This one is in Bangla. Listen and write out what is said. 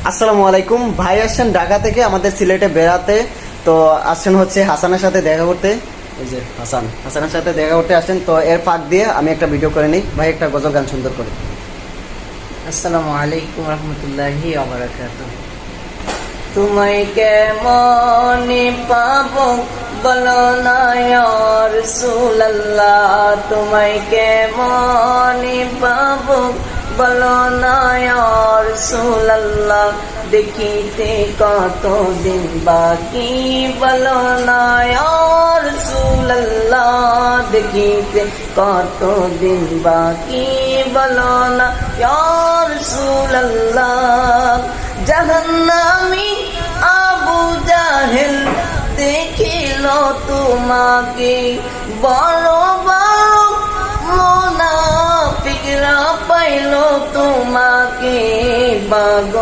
আসসালামু আলাইকুম। ভাই আসছেন ঢাকা থেকে আমাদের সিলেটে বেড়াতে। তো আসছেন হচ্ছে হাসানের সাথে দেখা করতে। এই যে হাসানের সাথে দেখা করতে আসছেন। তো এর ফাঁক দিয়ে আমি একটা ভিডিও করে নিই। ভাই একটা গজল গান সুন্দর করে। আসসালামু আলাইকুম রহমতুল্লাহি ওয়া বারাকাতুহু। তোমায় কেমনে পাবো বলো না ইয়া রাসূলুল্লাহ, তোমায় কেমনে পাবো বলো না ইয়া রাসূলুল্লাহ, দেখিতে কতদিন বাকি বলো না ইয়া রাসূলুল্লাহ, দেখিতে কতদিন বাকি বলো না ইয়া রাসূলুল্লাহ। জাহান্নামী আবু জাহেল দেখিল তোমাকে, বড় বড় মুনাফিকরা পাইল তোমাকে, বাগ